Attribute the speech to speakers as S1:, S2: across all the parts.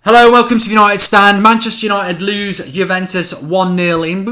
S1: Hello and welcome to the United Stand. Manchester United lose Juventus 1-0 in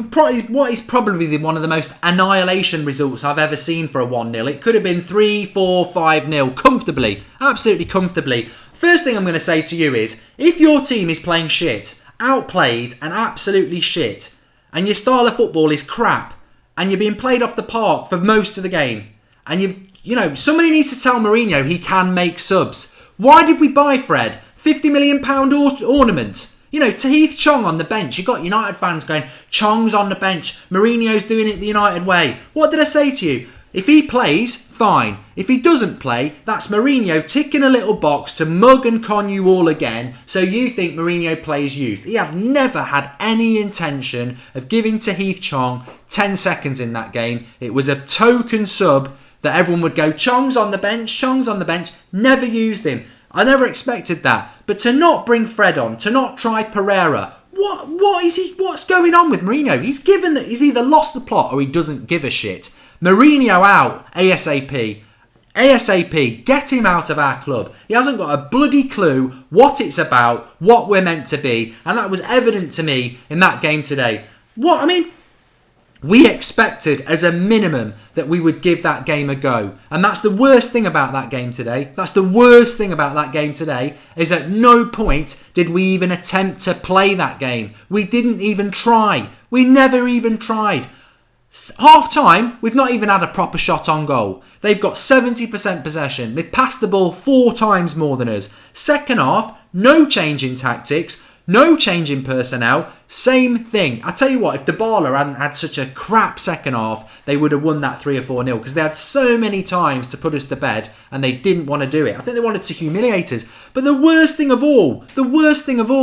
S1: what is probably one of the most annihilation results I've ever seen for a 1-0. It could have been 3, 4, 5-0 comfortably, absolutely comfortably. First thing I'm going to say to you is, if your team is playing shit, outplayed and absolutely shit, and your style of football is crap, and you're being played off the park for most of the game, and somebody needs to tell Mourinho he can make subs. Why did we buy Fred? £50 million ornament. Tahith Chong on the bench. You got United fans going, Chong's on the bench. Mourinho's doing it the United way. What did I say to you? If he plays, fine. If he doesn't play, that's Mourinho ticking a little box to mug and con you all again, so you think Mourinho plays youth. He had never had any intention of giving Tahith Chong 10 seconds in that game. It was a token sub that everyone would go, Chong's on the bench, Chong's on the bench. Never used him. I never expected that. But to not bring Fred on, to not try Pereira, what's going on with Mourinho? He's either lost the plot or he doesn't give a shit. Mourinho out, ASAP. ASAP, get him out of our club. He hasn't got a bloody clue what it's about, what we're meant to be, and that was evident to me in that game today. We expected as a minimum that we would give that game a go. And that's the worst thing about that game today. That's the worst thing about that game today, is at no point did we even attempt to play that game. We didn't even try. We never even tried. Half time, we've not even had a proper shot on goal. They've got 70% possession. They've passed the ball 4 times more than us. Second half, no change in tactics. No change in personnel, same thing. I tell you what, if Dybala hadn't had such a crap second half, they would have won that 3 or 4-0 because they had so many times to put us to bed and they didn't want to do it. I think they wanted to humiliate us. But the worst thing of all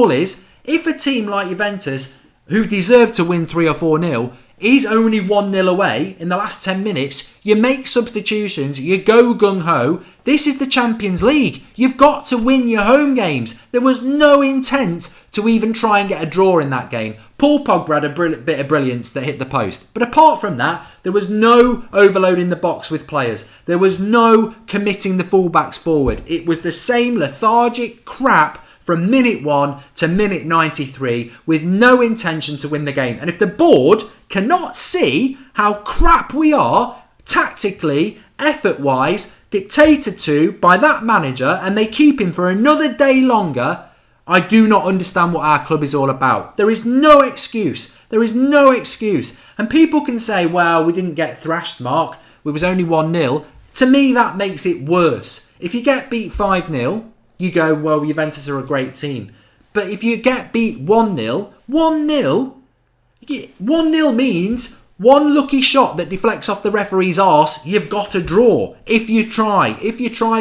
S1: is if a team like Juventus, who deserve to win 3 or 4-0, is only 1-0 away in the last 10 minutes, you make substitutions, you go gung-ho. This is the Champions League. You've got to win your home games. There was no intent to even try and get a draw in that game. Paul Pogba had a bit of brilliance that hit the post. But apart from that, there was no overloading the box with players. There was no committing the fullbacks forward. It was the same lethargic crap from minute 1 to minute 93 with no intention to win the game. And if the board cannot see how crap we are, tactically, effort-wise, dictated to by that manager, and they keep him for another day longer, I do not understand what our club is all about. There is no excuse. There is no excuse. And people can say, well, we didn't get thrashed, Mark. It was only 1-0. To me, that makes it worse. If you get beat 5-0, you go, well, Juventus are a great team. But if you get beat 1-0, 1-0 means one lucky shot that deflects off the referee's arse, you've got to draw. If you try a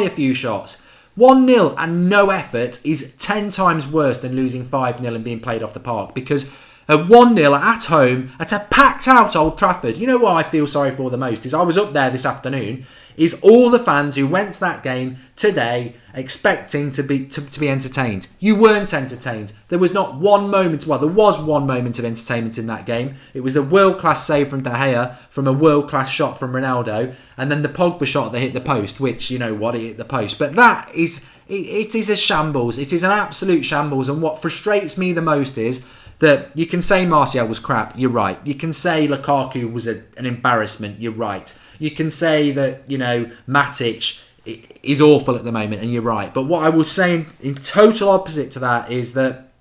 S1: few shots. 1-0 and no effort is 10 times worse than losing 5-0 and being played off the park. Because at 1-0 at home, at a packed out Old Trafford, you know what I feel sorry for the most is I was up there this afternoon, is all the fans who went to that game today expecting to be entertained. You weren't entertained. There was not one moment, well, there was one moment of entertainment in that game. It was the world-class save from De Gea from a world-class shot from Ronaldo, and then the Pogba shot that hit the post, which, you know what, it hit the post. But that is, it is a shambles. It is an absolute shambles, and what frustrates me the most is that you can say Martial was crap, you're right. You can say Lukaku was an embarrassment, you're right. You can say that, Matic is awful at the moment, and you're right. But what I will say in total opposite to that is that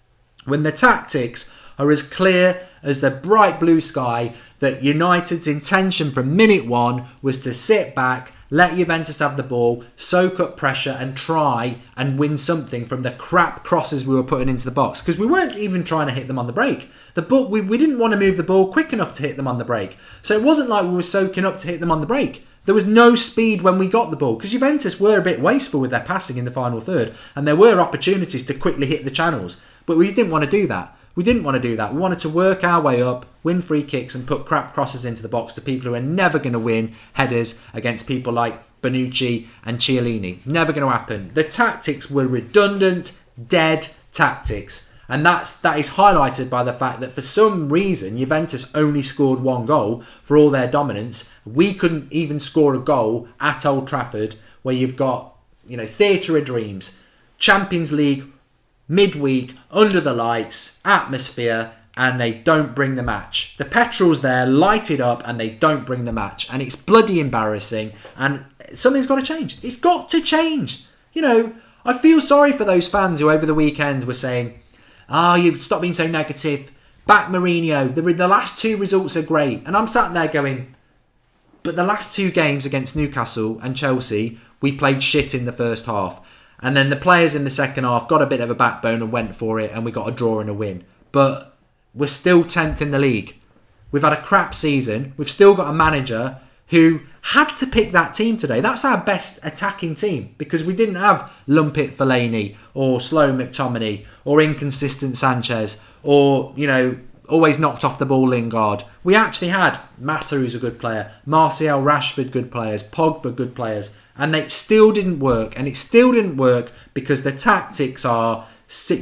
S1: when the tactics are as clear as the bright blue sky, that United's intention from minute 1 was to sit back, let Juventus have the ball, soak up pressure and try and win something from the crap crosses we were putting into the box. Because we weren't even trying to hit them on the break. We didn't want to move the ball quick enough to hit them on the break. So it wasn't like we were soaking up to hit them on the break. There was no speed when we got the ball. Because Juventus were a bit wasteful with their passing in the final third. And there were opportunities to quickly hit the channels. But we didn't want to do that. We wanted to work our way up, win free kicks and put crap crosses into the box to people who are never going to win headers against people like Bonucci and Chiellini. Never going to happen. The tactics were redundant, dead tactics. And that is highlighted by the fact that for some reason Juventus only scored 1 goal for all their dominance. We couldn't even score a goal at Old Trafford, where you've got, theatre of dreams, Champions League midweek, under the lights, atmosphere, and they don't bring the match. The petrol's there, lighted up, and they don't bring the match. And it's bloody embarrassing. And something's got to change. It's got to change. You know, I feel sorry for those fans who over the weekend were saying, you've stopped being so negative. Back Mourinho. The last 2 results are great. And I'm sat there going, but the last 2 games against Newcastle and Chelsea, we played shit in the first half. And then the players in the second half got a bit of a backbone and went for it, and we got a draw and a win. But we're still 10th in the league. We've had a crap season. We've still got a manager who had to pick that team today. That's our best attacking team because we didn't have Lumpit Fellaini or Slow McTominay or inconsistent Sanchez or, always knocked off the ball Lingard. We actually had Mata, who's a good player, Martial, Rashford, good players, Pogba, good players, and it still didn't work. And it still didn't work because the tactics are,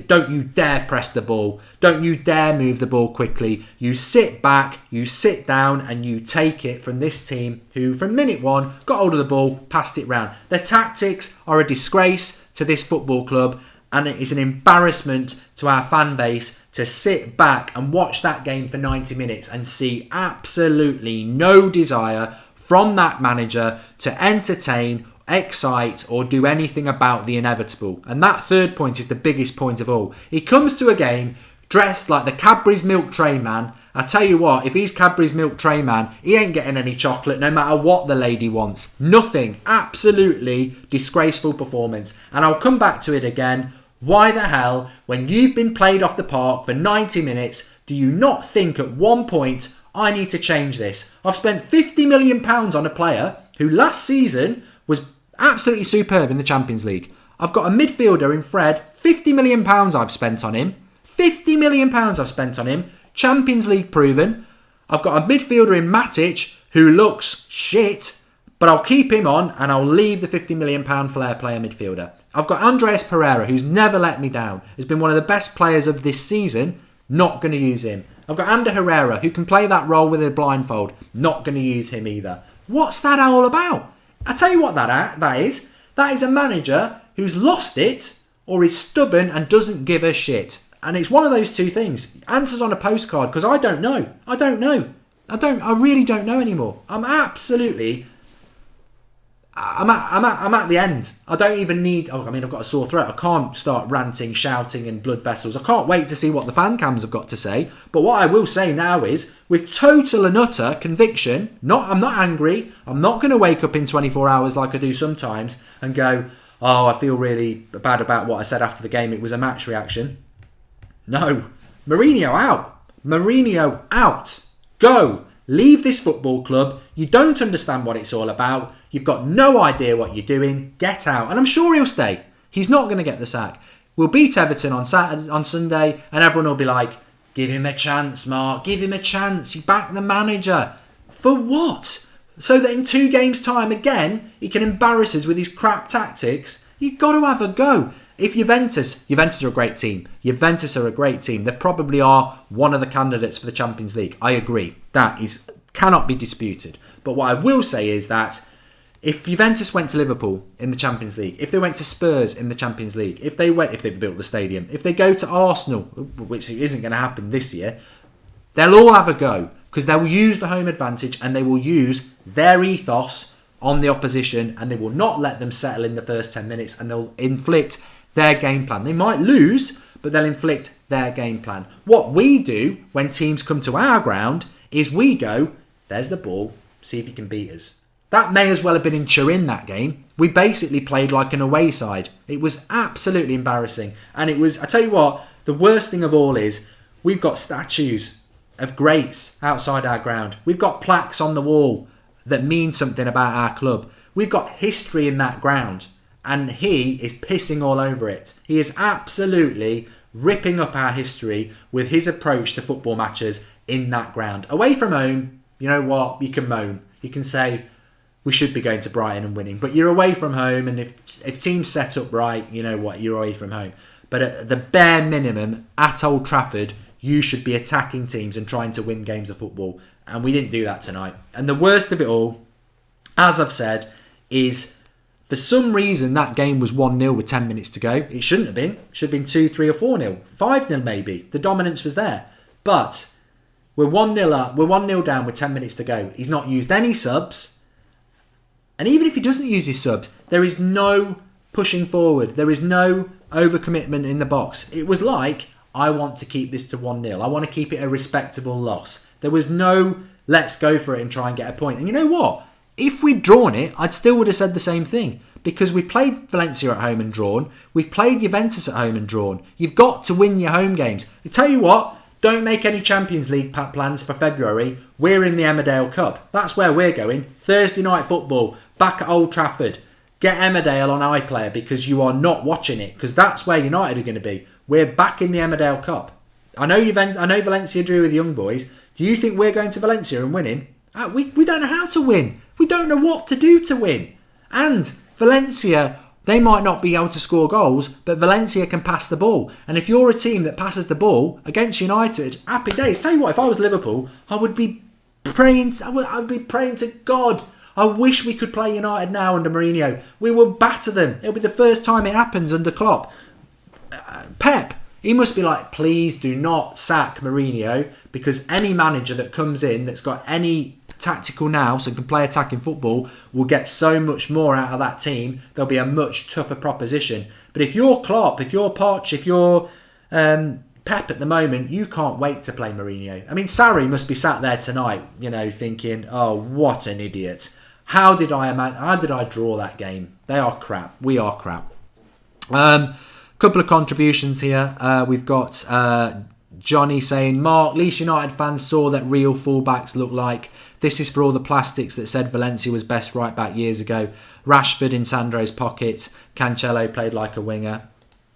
S1: don't you dare press the ball. Don't you dare move the ball quickly. You sit back, you sit down, and you take it from this team who, from minute 1, got hold of the ball, passed it round. The tactics are a disgrace to this football club, and it is an embarrassment to our fan base to sit back and watch that game for 90 minutes and see absolutely no desire from that manager to entertain, excite or do anything about the inevitable. And that third point is the biggest point of all. He comes to a game dressed like the Cadbury's Milk Tray Man. I tell you what, if he's Cadbury's Milk Tray Man, he ain't getting any chocolate no matter what the lady wants. Nothing. Absolutely disgraceful performance. And I'll come back to it again. Why the hell, when you've been played off the park for 90 minutes, do you not think at one point, I need to change this? I've spent £50 million on a player who last season was absolutely superb in the Champions League. I've got a midfielder in Fred, £50 million I've spent on him. £50 million I've spent on him. Champions League proven. I've got a midfielder in Matic who looks shit, but I'll keep him on and I'll leave the £50 million flair player midfielder. I've got Andreas Pereira, who's never let me down. Has been one of the best players of this season. Not going to use him. I've got Ander Herrera, who can play that role with a blindfold. Not going to use him either. What's that all about? I tell you what that is. That is a manager who's lost it or is stubborn and doesn't give a shit. And it's one of those two things. Answers on a postcard, because I don't know. I really don't know anymore. I'm at the end. I don't even need... I've got a sore throat. I can't start ranting, shouting and blood vessels. I can't wait to see what the fan cams have got to say. But what I will say now is, with total and utter conviction, I'm not angry. I'm not going to wake up in 24 hours like I do sometimes and go, I feel really bad about what I said after the game. It was a match reaction. No. Mourinho out. Mourinho out. Go. Leave this football club. You don't understand what it's all about. You've got no idea what you're doing. Get out. And I'm sure he'll stay. He's not going to get the sack. We'll beat Everton on Sunday, and everyone will be like, give him a chance, Mark. Give him a chance. You back the manager. For what? So that in 2 games' time, again, he can embarrass us with his crap tactics. You've got to have a go. If Juventus are a great team. Juventus are a great team. They probably are one of the candidates for the Champions League. I agree. That cannot be disputed. But what I will say is that if Juventus went to Liverpool in the Champions League, if they went to Spurs in the Champions League, if they've built the stadium, if they go to Arsenal, which isn't going to happen this year, they'll all have a go because they'll use the home advantage and they will use their ethos on the opposition and they will not let them settle in the first 10 minutes and they'll inflict their game plan. They might lose, but they'll inflict their game plan. What we do when teams come to our ground is we go, there's the ball, see if you can beat us. That may as well have been in Turin, that game. We basically played like an away side. It was absolutely embarrassing. And it was, I tell you what, the worst thing of all is we've got statues of greats outside our ground. We've got plaques on the wall that mean something about our club. We've got history in that ground. And he is pissing all over it. He is absolutely ripping up our history with his approach to football matches in that ground. Away from home, you know what? You can moan. You can say, we should be going to Brighton and winning. But you're away from home, and if teams set up right, you know what? You're away from home. But at the bare minimum, at Old Trafford, you should be attacking teams and trying to win games of football. And we didn't do that tonight. And the worst of it all, as I've said, is For some reason, that game was 1-0 with 10 minutes to go. It shouldn't have been. It should have been 2-3 or 4-0. 5-0 maybe. The dominance was there. But we're 1-0 up. We're 1-0 down with 10 minutes to go. He's not used any subs. And even if he doesn't use his subs, there is no pushing forward. There is no overcommitment in the box. It was like, I want to keep this to 1-0. I want to keep it a respectable loss. There was no, let's go for it and try and get a point. And you know what? If we'd drawn it, I still would have said the same thing. Because we've played Valencia at home and drawn. We've played Juventus at home and drawn. You've got to win your home games. I tell you what, don't make any Champions League plans for February. We're in the Emmerdale Cup. That's where we're going. Thursday night football, back at Old Trafford. Get Emmerdale on iPlayer because you are not watching it. Because that's where United are going to be. We're back in the Emmerdale Cup. I know Valencia drew with the young boys. Do you think we're going to Valencia and winning? We don't know how to win. We don't know what to do to win. And Valencia, they might not be able to score goals, but Valencia can pass the ball. And if you're a team that passes the ball against United, happy days. Tell you what, if I was Liverpool, I would be praying. I would be praying to God. I wish we could play United now under Mourinho. We will batter them. It'll be the first time it happens under Klopp. Pep, he must be like, please do not sack Mourinho, because any manager that comes in that's got any tactical nous and can play attacking football will get so much more out of that team. There'll be a much tougher proposition. But if you're Klopp, if you're Poch, if you're Pep at the moment, you can't wait to play Mourinho. I mean, Sarri must be sat there tonight, thinking, oh, what an idiot. How did I draw that game? They are crap. We are crap. Couple of contributions here. We've got Johnny saying, Mark, Leeds United fans saw that real fullbacks look like. This is for all the plastics that said Valencia was best right back years ago. Rashford in Sandro's pockets. Cancelo played like a winger.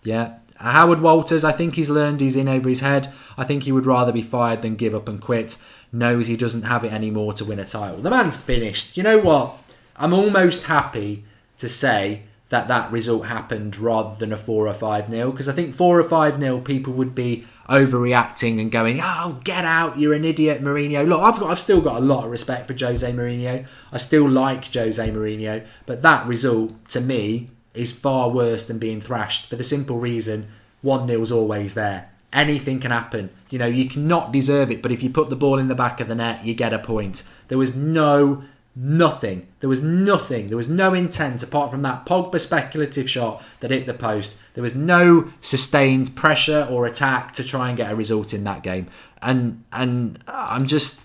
S1: Yeah. Howard Walters, I think he's learned he's in over his head. I think he would rather be fired than give up and quit. Knows he doesn't have it anymore to win a title. The man's finished. You know what? I'm almost happy to say that result happened rather than a 4 or 5-0, because I think 4 or 5-0 people would be overreacting and going, oh, get out, you're an idiot, Mourinho. Look, I've still got a lot of respect for Jose Mourinho. I still like Jose Mourinho, but that result to me is far worse than being thrashed, for the simple reason 1-0's always there. Anything can happen. You cannot deserve it, but if you put the ball in the back of the net, you get a point. There was nothing. There was nothing. There was no intent apart from that Pogba speculative shot that hit the post. There was no sustained pressure or attack to try and get a result in that game. And I'm just,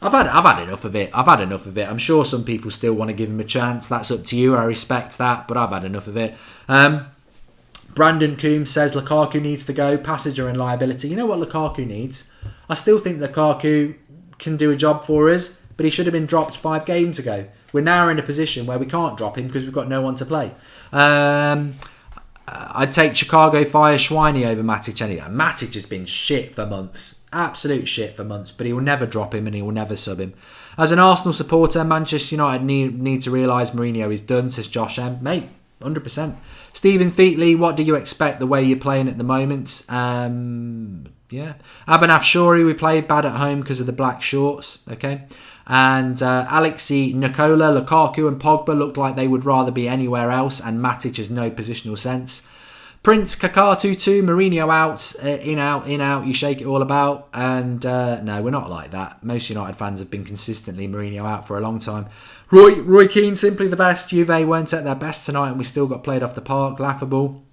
S1: I've had enough of it. I'm sure some people still want to give him a chance. That's up to you. I respect that, but I've had enough of it. Brandon Coombs says Lukaku needs to go. Passenger and liability. You know what Lukaku needs? I still think Lukaku can do a job for us, but he should have been dropped 5 games ago. We're now in a position where we can't drop him because we've got no one to play. I'd take Chicago Fire Schweini over Matic anyway. Matic has been shit for months. Absolute shit for months. But he will never drop him and he will never sub him. As an Arsenal supporter, Manchester United need to realise Mourinho is done, says Josh M. Mate, 100%. Stephen Featley, what do you expect the way you're playing at the moment? Yeah. Abanaf Shori, we played bad at home because of the black shorts. Okay. And Alexei Nicola, Lukaku and Pogba looked like they would rather be anywhere else, and Matic has no positional sense. Prince Kakatu 2, Mourinho out, in out, you shake it all about. And no, we're not like that. Most United fans have been consistently Mourinho out for a long time. Roy Keane, simply the best. Juve weren't at their best tonight and we still got played off the park. Laughable.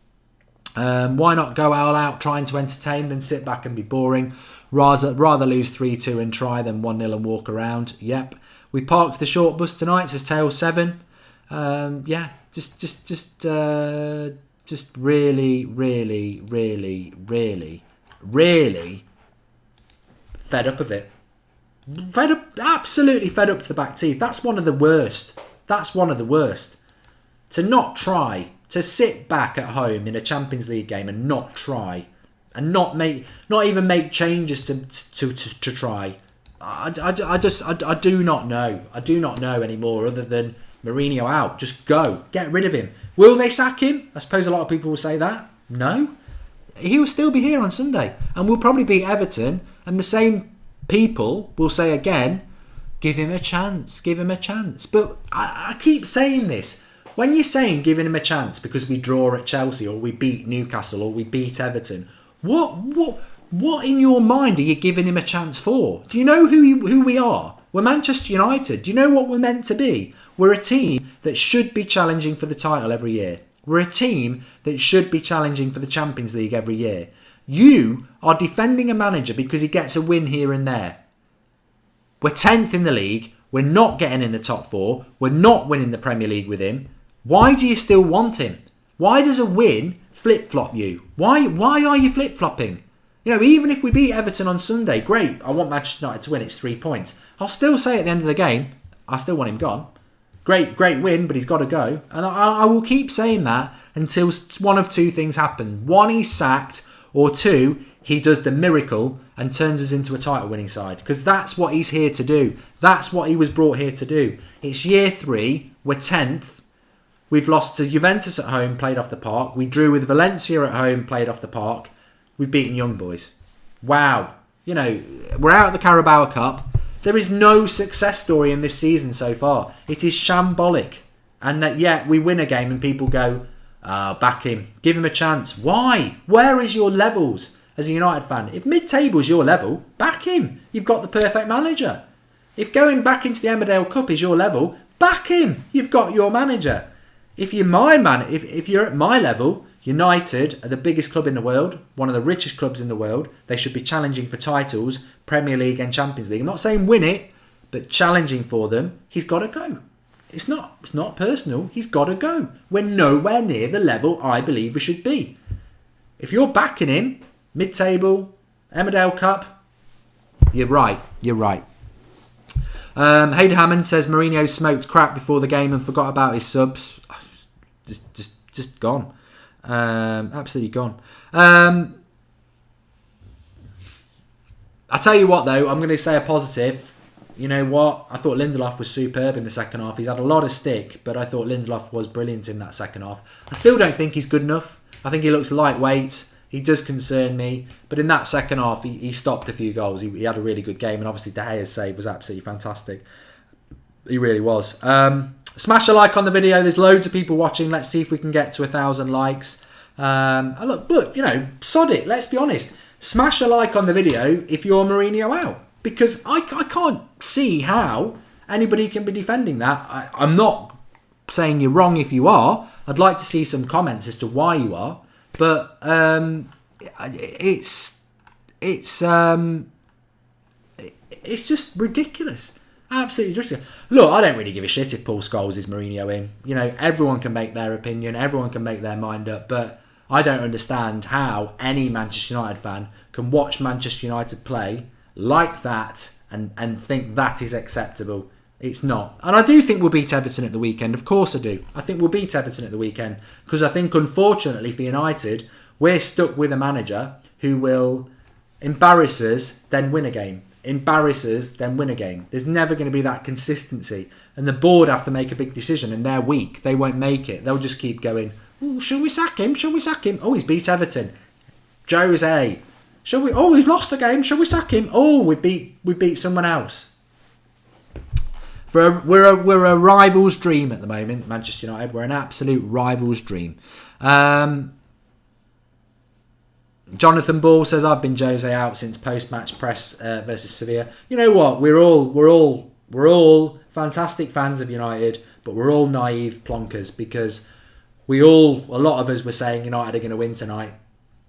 S1: Why not go all out trying to entertain than sit back and be boring? Rather lose 3-2 and try than 1-0 and walk around. Yep. We parked the short bus tonight, says Tail 7. Yeah, just really fed up of it. Absolutely fed up to the back teeth. That's one of the worst. To not try, to sit back at home in a Champions League game and not try, and not even make changes to try. I do not know. I do not know anymore other than Mourinho out. Just go. Get rid of him. Will they sack him? I suppose a lot of people will say that. No. He will still be here on Sunday and we'll probably beat Everton, and the same people will say again, give him a chance. But I keep saying this. When you're saying giving him a chance because we draw at Chelsea or we beat Newcastle or we beat Everton, what in your mind are you giving him a chance for? Do you know who we are? We're Manchester United. Do you know what we're meant to be? We're a team that should be challenging for the title every year. We're a team that should be challenging for the Champions League every year. You are defending a manager because he gets a win here and there. We're 10th in the league. We're not getting in the top 4. We're not winning the Premier League with him. Why do you still want him? Why does a win flip-flop you? Why are you flip-flopping? You know, even if we beat Everton on Sunday, great. I want Manchester United to win. It's 3 points. I'll still say at the end of the game, I still want him gone. Great win, but he's got to go. And I will keep saying that until one of two things happen. One, he's sacked, or two, he does the miracle and turns us into a title-winning side. Because that's what he's here to do. That's what he was brought here to do. It's year 3. We're 10th. We've lost to Juventus at home, played off the park. We drew with Valencia at home, played off the park. We've beaten young boys. Wow. You know, we're out of the Carabao Cup. There is no success story in this season so far. It is shambolic. And that, yeah, we win a game and people go, back him. Give him a chance. Why? Where is your levels as a United fan? If mid-table is your level, back him. You've got the perfect manager. If going back into the Emmerdale Cup is your level, back him. You've got your manager. If you're if you're at my level, United are the biggest club in the world, one of the richest clubs in the world. They should be challenging for titles, Premier League and Champions League. I'm not saying win it, but challenging for them. He's got to go. It's not personal. He's got to go. We're nowhere near the level I believe we should be. If you're backing him, mid-table, Emmerdale Cup, you're right. You're right. Hayden Hammond says Mourinho smoked crack before the game and forgot about his subs. Just gone. Absolutely gone. I tell you what though, I'm going to say a positive. You know what? I thought Lindelof was superb in the second half. He's had a lot of stick, but I thought Lindelof was brilliant in that second half. I still don't think he's good enough. I think he looks lightweight. He does concern me. But in that second half, he stopped a few goals. He had a really good game. And obviously, De Gea's save was absolutely fantastic. He really was. Smash a like on the video. There's loads of people watching. Let's see if we can get to 1,000 likes. And look, you know, sod it. Let's be honest. Smash a like on the video if you're Mourinho out. Because I can't see how anybody can be defending that. I'm not saying you're wrong if you are. I'd like to see some comments as to why you are. But it's just ridiculous. Absolutely ridiculous. Look, I don't really give a shit if Paul Scholes is Mourinho in. You know, everyone can make their opinion. Everyone can make their mind up. But I don't understand how any Manchester United fan can watch Manchester United play like that and think that is acceptable. It's not. And I do think we'll beat Everton at the weekend. Of course I do. I think we'll beat Everton at the weekend. Because I think, unfortunately for United, we're stuck with a manager who will embarrass us, then win a game. Embarrass us, then win a game. There's never going to be that consistency. And the board have to make a big decision and they're weak. They won't make it. They'll just keep going, oh, shall we sack him? Shall we sack him? Oh, he's beat Everton. Jose. Shall we? Oh, we've lost a game. Shall we sack him? Oh, we beat someone else. We're a rival's dream at the moment, Manchester United. We're an absolute rival's dream. Jonathan Ball says I've been Jose out since post-match press versus Sevilla. You know what? We're all fantastic fans of United, but we're all naive plonkers because a lot of us were saying United are going to win tonight.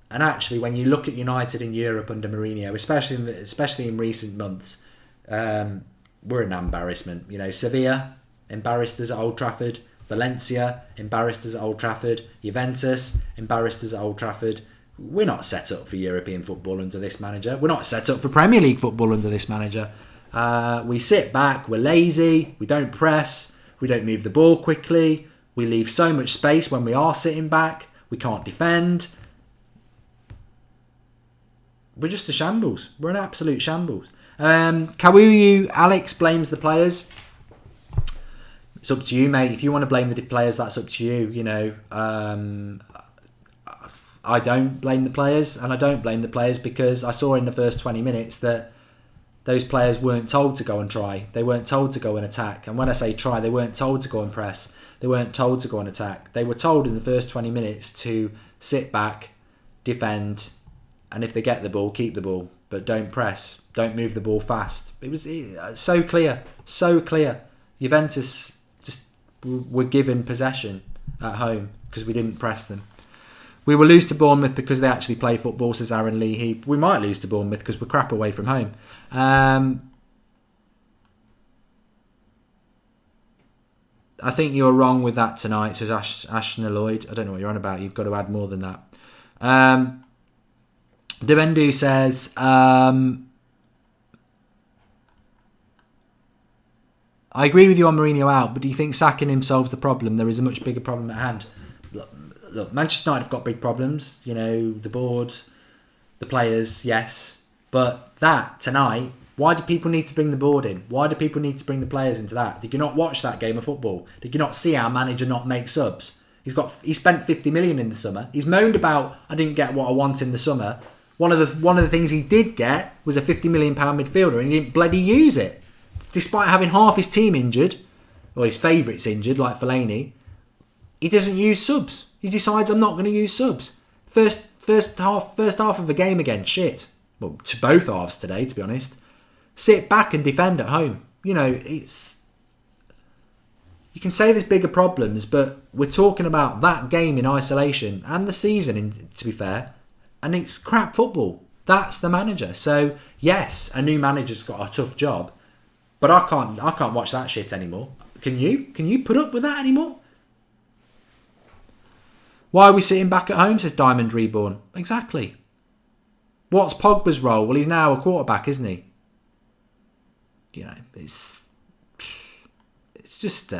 S1: And actually, when you look at United in Europe under Mourinho, especially in recent months, we're an embarrassment. You know, Sevilla embarrassed us at Old Trafford. Valencia embarrassed us at Old Trafford. Juventus embarrassed us at Old Trafford. We're not set up for European football under this manager. We're not set up for Premier League football under this manager. We sit back. We're lazy. We don't press. We don't move the ball quickly. We leave so much space when we are sitting back. We can't defend. We're just a shambles. We're an absolute shambles. Kawuyu Alex blames the players. It's up to you, mate. If you want to blame the players, that's up to you. You know, I don't blame the players, and I don't blame the players because I saw in the first 20 minutes that Those players weren't told to go and try. They weren't told to go and attack. And when I say try, they weren't told to go and press. They weren't told to go and attack. They were told in the first 20 minutes to sit back, defend, and if they get the ball, keep the ball. But don't press. Don't move the ball fast. It was so clear. So clear. Juventus just were given possession at home because we didn't press them. We will lose to Bournemouth because they actually play football, says Aaron Lee Heap. We might lose to Bournemouth because we're crap away from home. I think you're wrong with that tonight, says Ashna Lloyd. I don't know what you're on about. You've got to add more than that. Devendu says, I agree with you on Mourinho out, but do you think sacking him solves the problem? There is a much bigger problem at hand. Look, Manchester United have got big problems. You know, the board, the players, yes. But that, tonight, why do people need to bring the board in? Why do people need to bring the players into that? Did you not watch that game of football? Did you not see our manager not make subs? He spent 50 million in the summer. He's moaned about, I didn't get what I want in the summer. One of the things he did get was a £50 million midfielder, and he didn't bloody use it. Despite having half his team injured, or his favourites injured, like Fellaini, he doesn't use subs. He decides, I'm not going to use subs. First half of the game again, shit. Well, to both halves today, to be honest. Sit back and defend at home. You know, it's... You can say there's bigger problems, but we're talking about that game in isolation and the season, to be fair, and it's crap football. That's the manager. So, yes, a new manager's got a tough job, but I can't watch that shit anymore. Can you? Can you put up with that anymore? Why are we sitting back at home, says Diamond Reborn. Exactly. What's Pogba's role? Well, he's now a quarterback, isn't he? You know, it's just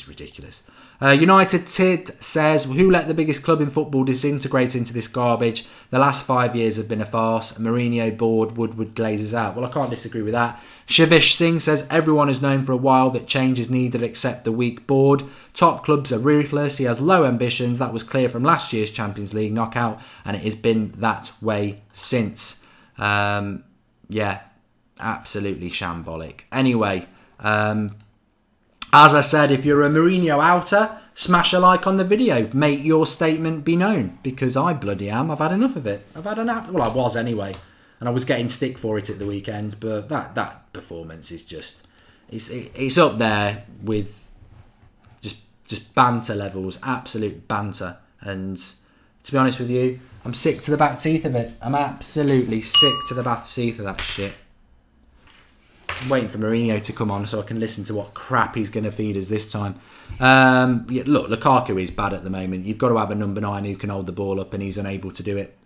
S1: ridiculous. United Tid says, who let the biggest club in football disintegrate into this garbage? The last 5 years have been a farce. Mourinho bored, Woodward glazes out. Well, I can't disagree with that. Shivish Singh says, everyone has known for a while that change is needed except the weak board. Top clubs are ruthless. He has low ambitions. That was clear from last year's Champions League knockout, and it has been that way since. Yeah, absolutely shambolic. Anyway, as I said, if you're a Mourinho outer, smash a like on the video. Make your statement be known, because I bloody am. I've had enough of it. Well, I was anyway, and I was getting stick for it at the weekend. But that performance is just it's up there with just banter levels, absolute banter. And to be honest with you, I'm sick to the back teeth of it. I'm absolutely sick to the back teeth of that shit. I'm waiting for Mourinho to come on so I can listen to what crap he's going to feed us this time. Yeah, look, Lukaku is bad at the moment. You've got to have a number 9 who can hold the ball up, and he's unable to do it.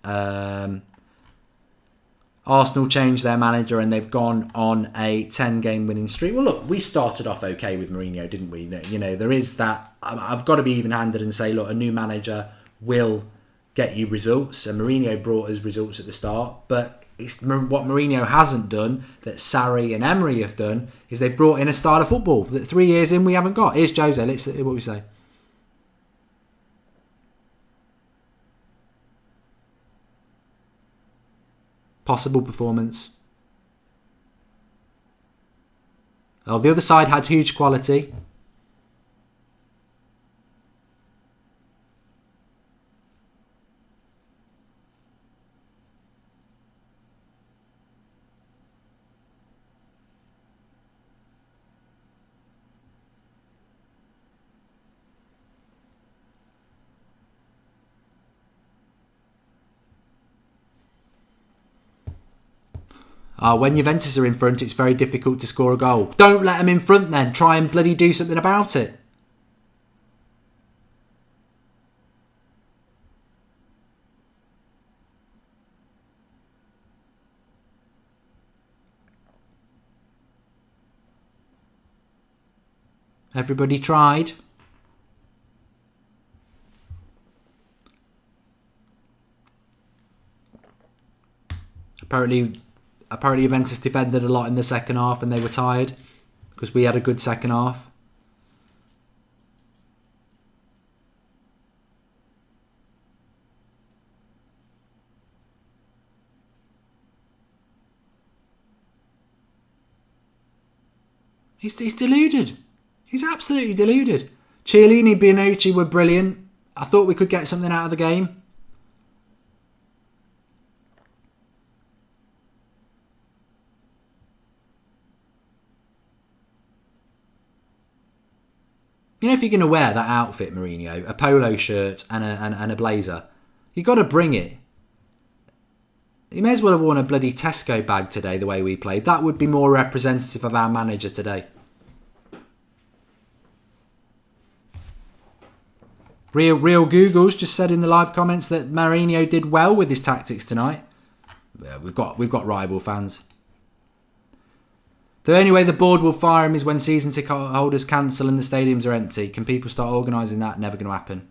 S1: Arsenal changed their manager and they've gone on a 10-game winning streak. Well, look, we started off okay with Mourinho, didn't we? You know, there is that. I've got to be even-handed and say, look, a new manager will get you results. And Mourinho brought us results at the start, but it's what Mourinho hasn't done that Sarri and Emery have done is they've brought in a style of football that 3 years in we haven't got. Here's Jose. Let's see what we say. Possible performance. Oh, the other side had huge quality. When Juventus are in front, it's very difficult to score a goal. Don't let them in front then. Try and bloody do something about it. Everybody tried. Apparently Juventus defended a lot in the second half and they were tired because we had a good second half. He's deluded. He's absolutely deluded. Chiellini, Bonucci were brilliant. I thought we could get something out of the game. You know, if you're going to wear that outfit, Mourinho, a polo shirt and a blazer, you've got to bring it. You may as well have worn a bloody Tesco bag today, the way we played. That would be more representative of our manager today. Real Googles just said in the live comments that Mourinho did well with his tactics tonight. Yeah, we've got rival fans. The only way the board will fire him is when season ticket holders cancel and the stadiums are empty. Can people start organising that? Never going to happen.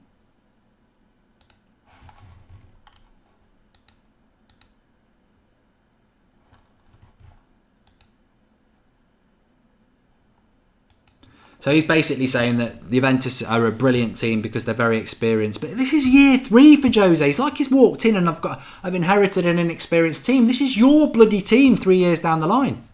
S1: So he's basically saying that the Juventus are a brilliant team because they're very experienced. But this is year 3 for Jose. It's like he's walked in and I've inherited an inexperienced team. This is your bloody team 3 years down the line.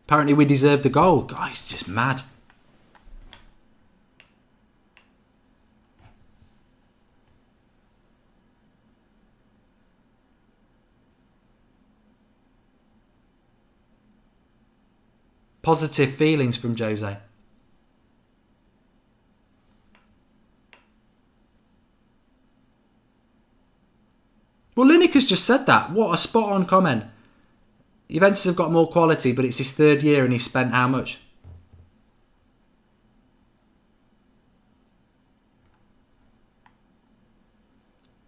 S1: Apparently we deserved a goal. God, he's just mad. Positive feelings from Jose. Well, Lineker's just said that. What a spot on comment. Juventus have got more quality, but it's his 3rd year and he's spent how much?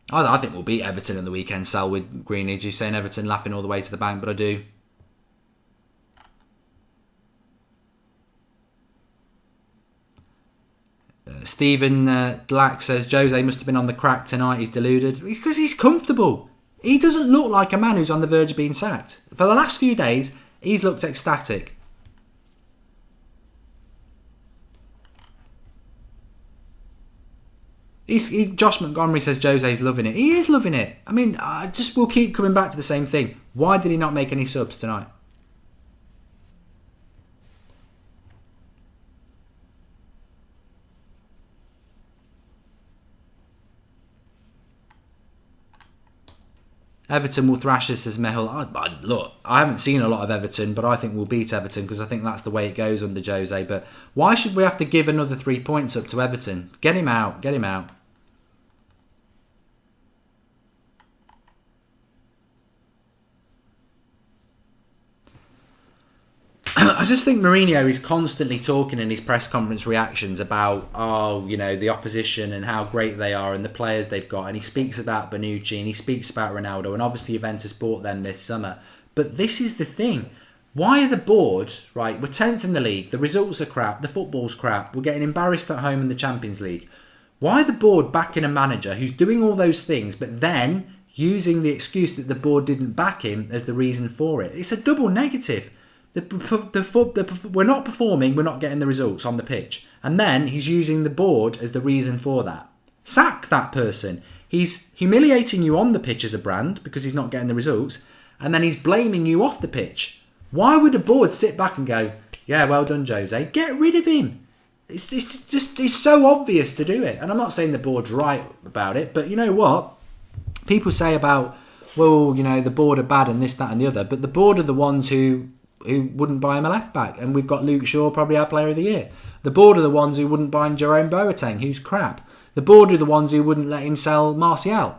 S1: I think we'll beat Everton on the weekend, Sal, with Greenidge. He's saying Everton laughing all the way to the bank, but I do. Stephen Black says Jose must have been on the crack tonight. He's deluded because he's comfortable. He doesn't look like a man who's on the verge of being sacked. For the last few days, he's looked ecstatic. Josh Montgomery says Jose's loving it. He is loving it. I mean, we'll keep coming back to the same thing. Why did he not make any subs tonight? Everton will thrash us, says Mehul. Look, I haven't seen a lot of Everton, but I think we'll beat Everton because I think that's the way it goes under Jose. But why should we have to give another 3 points up to Everton? Get him out. Get him out. I just think Mourinho is constantly talking in his press conference reactions about, the opposition and how great they are and the players they've got. And he speaks about Bonucci and he speaks about Ronaldo. And obviously Juventus bought them this summer. But this is the thing. Why are the board, right? We're 10th in the league. The results are crap. The football's crap. We're getting embarrassed at home in the Champions League. Why are the board backing a manager who's doing all those things, but then using the excuse that the board didn't back him as the reason for it? It's a double negative. We're not performing, we're not getting the results on the pitch. And then he's using the board as the reason for that. Sack that person. He's humiliating you on the pitch as a brand because he's not getting the results. And then he's blaming you off the pitch. Why would a board sit back and go, yeah, well done, Jose. Get rid of him. It's so obvious to do it. And I'm not saying the board's right about it, but you know what? People say about, the board are bad and this, that and the other. But the board are the ones who wouldn't buy him a left back, and we've got Luke Shaw, probably our player of the year. The board are the ones who wouldn't buy Jerome Boateng, who's crap. The board are the ones who wouldn't let him sell Martial.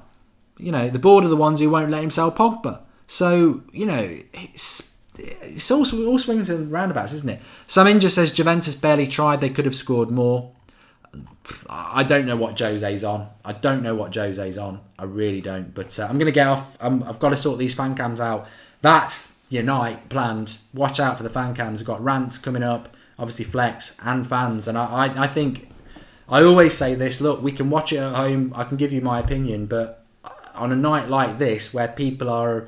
S1: The board are the ones who won't let him sell Pogba. So, it's all swings and roundabouts, isn't it? Samin just says Juventus barely tried, they could have scored more. I don't know what Jose's on. I really don't. But I'm going to get off. I've got to sort these fan cams out. That's your night planned. Watch out for the fan cams. We've got rants coming up, obviously Flex and fans. And I think, I always say this, look, we can watch it at home. I can give you my opinion. But on a night like this, where people are,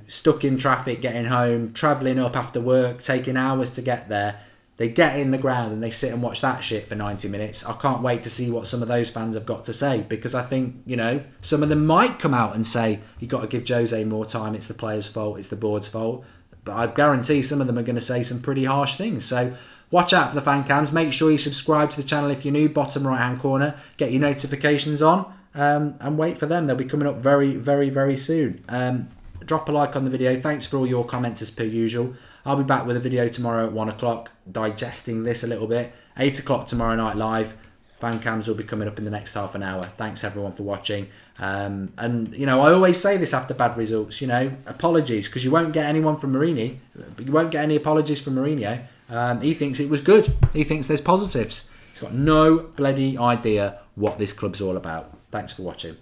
S1: stuck in traffic, getting home, travelling up after work, taking hours to get there, They get in the ground and they sit and watch that shit for 90 minutes. I can't wait to see what some of those fans have got to say, because I think, you know, some of them might come out and say, you've got to give Jose more time, it's the players' fault, it's the board's fault. But I guarantee some of them are going to say some pretty harsh things. So watch out for the fan cams. Make sure you subscribe to the channel if you're new, bottom right hand corner. Get your notifications on and wait for them. They'll be coming up very, very, very soon. Drop a like on the video. Thanks for all your comments as per usual. I'll be back with a video tomorrow at 1 o'clock, digesting this a little bit. 8 o'clock tomorrow night live. Fan cams will be coming up in the next half an hour. Thanks everyone for watching. And, you know, I always say this after bad results, you know, apologies, because you won't get anyone from Mourinho. You won't get any apologies from Mourinho. He thinks it was good. He thinks there's positives. He's got no bloody idea what this club's all about. Thanks for watching.